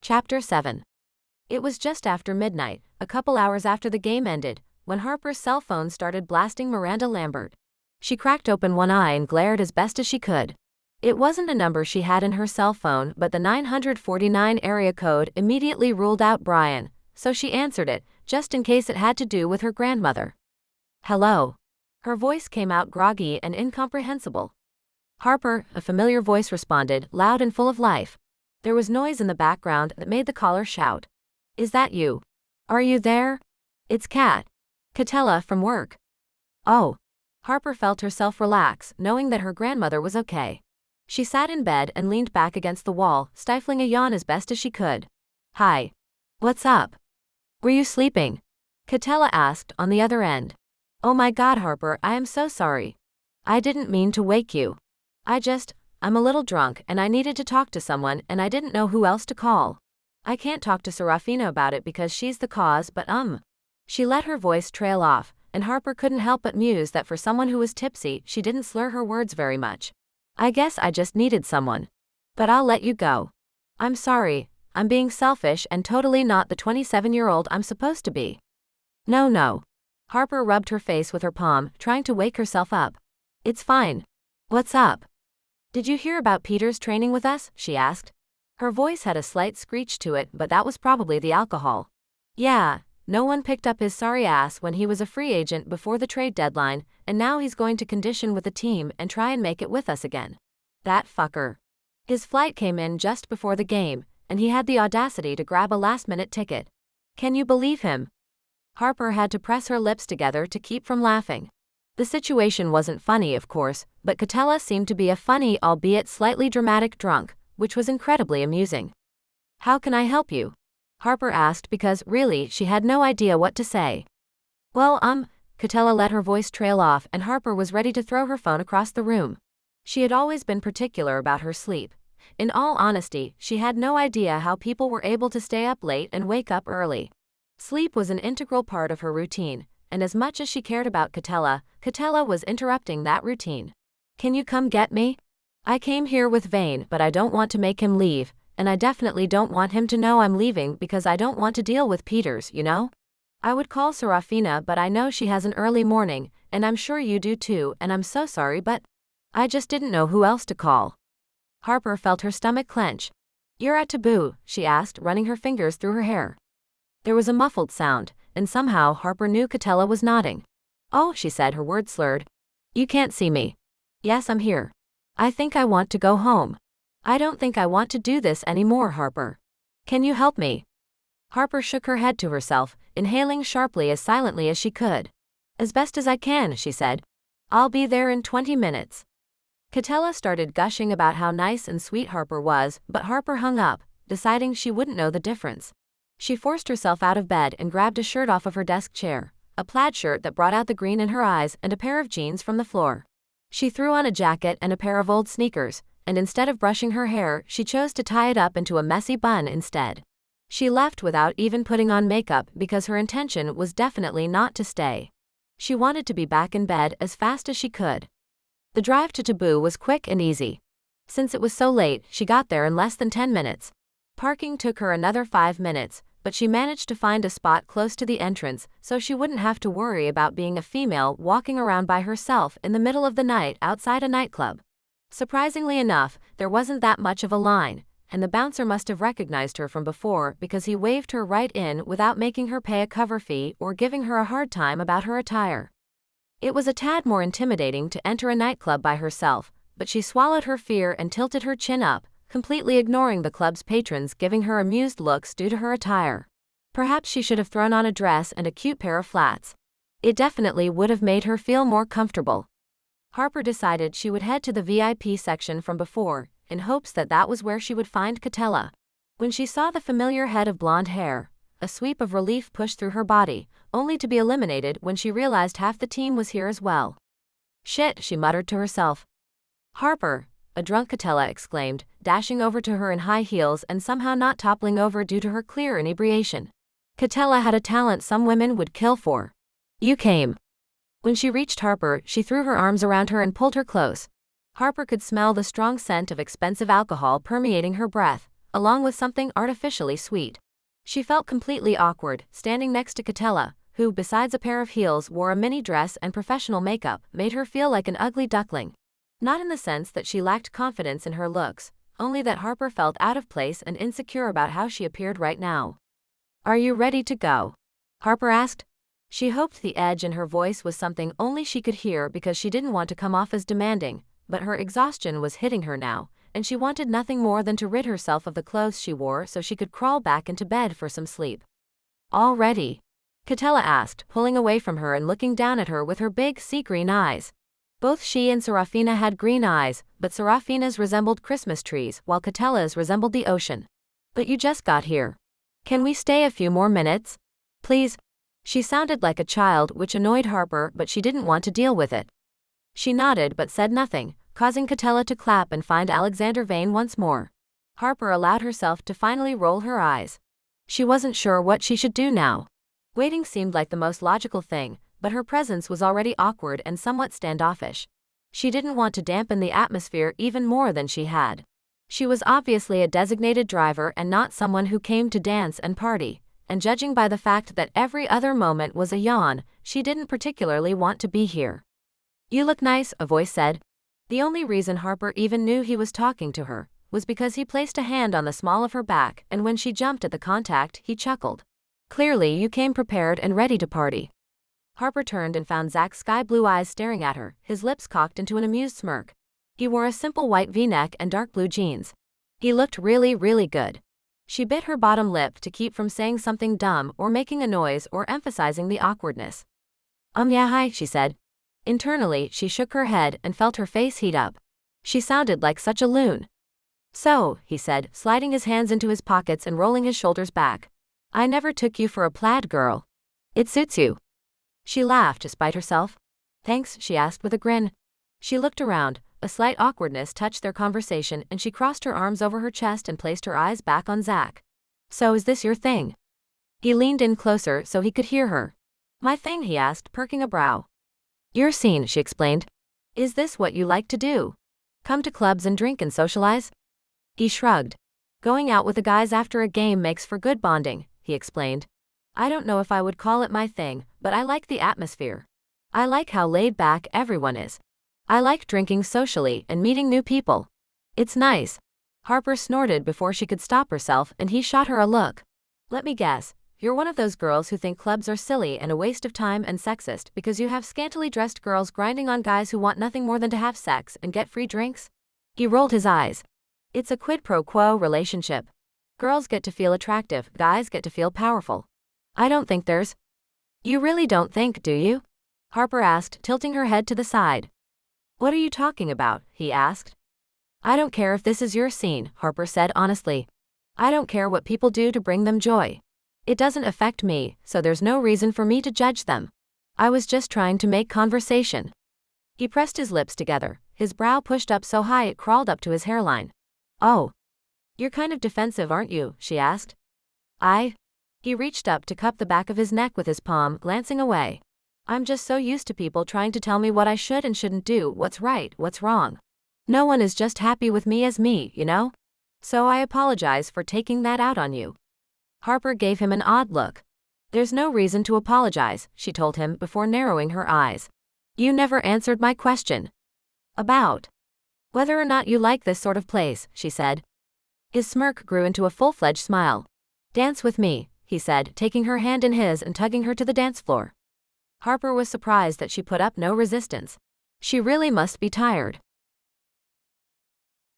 Chapter 7. It was just after midnight, a couple hours after the game ended, when Harper's cell phone started blasting Miranda Lambert. She cracked open one eye and glared as best as she could. It wasn't a number she had in her cell phone, but the 949 area code immediately ruled out Brian, so she answered it, just in case it had to do with her grandmother. "Hello." Her voice came out groggy and incomprehensible. "Harper," a familiar voice responded, loud and full of life. There was noise in the background that made the caller shout. "Is that you? Are you there? It's Kat. Catella from work." "Oh." Harper felt herself relax, knowing that her grandmother was okay. She sat in bed and leaned back against the wall, stifling a yawn as best as she could. "Hi. What's up? Were you sleeping?" Catella asked on the other end. "Oh my God, Harper, I am so sorry. I didn't mean to wake you. I'm a little drunk and I needed to talk to someone and I didn't know who else to call. I can't talk to Serafina about it because she's the cause, but She let her voice trail off, and Harper couldn't help but muse that for someone who was tipsy, she didn't slur her words very much. "I guess I just needed someone. But I'll let you go. I'm sorry, I'm being selfish and totally not the 27-year-old I'm supposed to be." No. Harper rubbed her face with her palm, trying to wake herself up. "It's fine. What's up?" "Did you hear about Peter's training with us?" she asked. Her voice had a slight screech to it, but that was probably the alcohol. "Yeah, no one picked up his sorry ass when he was a free agent before the trade deadline, and now he's going to condition with the team and try and make it with us again. That fucker. His flight came in just before the game, and he had the audacity to grab a last-minute ticket. Can you believe him?" Harper had to press her lips together to keep from laughing. The situation wasn't funny, of course, but Catella seemed to be a funny, albeit slightly dramatic drunk, which was incredibly amusing. "How can I help you?" Harper asked because, really, she had no idea what to say. "Well, Catella let her voice trail off and Harper was ready to throw her phone across the room. She had always been particular about her sleep. In all honesty, she had no idea how people were able to stay up late and wake up early. Sleep was an integral part of her routine, and as much as she cared about Catella was interrupting that routine. "Can you come get me? I came here with Vane, but I don't want to make him leave, and I definitely don't want him to know I'm leaving because I don't want to deal with Peters, you know? I would call Serafina, but I know she has an early morning, and I'm sure you do too, and I'm so sorry, but I just didn't know who else to call." Harper felt her stomach clench. "You're at Taboo?" she asked, running her fingers through her hair. There was a muffled sound, and somehow Harper knew Catella was nodding. "Oh," she said, her words slurred. "You can't see me." "Yes, I'm here. I think I want to go home. I don't think I want to do this anymore, Harper. Can you help me?" Harper shook her head to herself, inhaling sharply as silently as she could. "As best as I can," she said. "I'll be there in 20 minutes. Catella started gushing about how nice and sweet Harper was, but Harper hung up, deciding she wouldn't know the difference. She forced herself out of bed and grabbed a shirt off of her desk chair, a plaid shirt that brought out the green in her eyes and a pair of jeans from the floor. She threw on a jacket and a pair of old sneakers, and instead of brushing her hair, she chose to tie it up into a messy bun instead. She left without even putting on makeup because her intention was definitely not to stay. She wanted to be back in bed as fast as she could. The drive to Taboo was quick and easy. Since it was so late, she got there in less than 10 minutes. Parking took her another 5 minutes, but she managed to find a spot close to the entrance so she wouldn't have to worry about being a female walking around by herself in the middle of the night outside a nightclub. Surprisingly enough, there wasn't that much of a line, and the bouncer must have recognized her from before because he waved her right in without making her pay a cover fee or giving her a hard time about her attire. It was a tad more intimidating to enter a nightclub by herself, but she swallowed her fear and tilted her chin up, completely ignoring the club's patrons giving her amused looks due to her attire. Perhaps she should have thrown on a dress and a cute pair of flats. It definitely would have made her feel more comfortable. Harper decided she would head to the VIP section from before, in hopes that that was where she would find Catella. When she saw the familiar head of blonde hair, a sweep of relief pushed through her body, only to be eliminated when she realized half the team was here as well. "Shit," she muttered to herself. "Harper," a drunk Catella exclaimed, dashing over to her in high heels and somehow not toppling over due to her clear inebriation. Catella had a talent some women would kill for. "You came." When she reached Harper, she threw her arms around her and pulled her close. Harper could smell the strong scent of expensive alcohol permeating her breath, along with something artificially sweet. She felt completely awkward, standing next to Catella, who, besides a pair of heels, wore a mini dress and professional makeup, made her feel like an ugly duckling. Not in the sense that she lacked confidence in her looks, only that Harper felt out of place and insecure about how she appeared right now. "Are you ready to go?" Harper asked. She hoped the edge in her voice was something only she could hear because she didn't want to come off as demanding, but her exhaustion was hitting her now, and she wanted nothing more than to rid herself of the clothes she wore so she could crawl back into bed for some sleep. "All ready?" Catella asked, pulling away from her and looking down at her with her big sea-green eyes. Both she and Serafina had green eyes, but Serafina's resembled Christmas trees while Catella's resembled the ocean. "But you just got here. Can we stay a few more minutes? Please?" She sounded like a child, which annoyed Harper, but she didn't want to deal with it. She nodded but said nothing, causing Catella to clap and find Alexander Vane once more. Harper allowed herself to finally roll her eyes. She wasn't sure what she should do now. Waiting seemed like the most logical thing, but her presence was already awkward and somewhat standoffish. She didn't want to dampen the atmosphere even more than she had. She was obviously a designated driver and not someone who came to dance and party, and judging by the fact that every other moment was a yawn, she didn't particularly want to be here. "You look nice," a voice said. The only reason Harper even knew he was talking to her was because he placed a hand on the small of her back, and when she jumped at the contact, he chuckled. "Clearly you came prepared and ready to party." Harper turned and found Zach's sky-blue eyes staring at her, his lips cocked into an amused smirk. He wore a simple white V-neck and dark blue jeans. He looked really, really good. She bit her bottom lip to keep from saying something dumb or making a noise or emphasizing the awkwardness. Yeah, hi," she said. Internally, she shook her head and felt her face heat up. She sounded like such a loon. "So," he said, sliding his hands into his pockets and rolling his shoulders back. "I never took you for a plaid girl. It suits you." She laughed despite herself. "Thanks," she asked with a grin. She looked around. A slight awkwardness touched their conversation and she crossed her arms over her chest and placed her eyes back on Zach. "So is this your thing?" He leaned in closer so he could hear her. "My thing?" he asked, perking a brow. "Your scene," she explained. "Is this what you like to do? Come to clubs and drink and socialize?" He shrugged. "Going out with the guys after a game makes for good bonding," he explained. "I don't know if I would call it my thing, but I like the atmosphere. I like how laid back everyone is. I like drinking socially and meeting new people. It's nice." Harper snorted before she could stop herself and he shot her a look. "Let me guess, you're one of those girls who think clubs are silly and a waste of time and sexist because you have scantily dressed girls grinding on guys who want nothing more than to have sex and get free drinks?" He rolled his eyes. "It's a quid pro quo relationship. Girls get to feel attractive, guys get to feel powerful. I don't think there's—" "You really don't think, do you?" Harper asked, tilting her head to the side. "What are you talking about?" he asked. "I don't care if this is your scene," Harper said honestly. "I don't care what people do to bring them joy. It doesn't affect me, so there's no reason for me to judge them. I was just trying to make conversation." He pressed his lips together, his brow pushed up so high it crawled up to his hairline. "Oh. You're kind of defensive, aren't you?" she asked. He reached up to cup the back of his neck with his palm, glancing away. "I'm just so used to people trying to tell me what I should and shouldn't do, what's right, what's wrong. No one is just happy with me as me, you know? So I apologize for taking that out on you." Harper gave him an odd look. "There's no reason to apologize," she told him before narrowing her eyes. "You never answered my question." "About whether or not you like this sort of place," she said. His smirk grew into a full-fledged smile. "Dance with me," he said, taking her hand in his and tugging her to the dance floor. Harper was surprised that she put up no resistance. She really must be tired.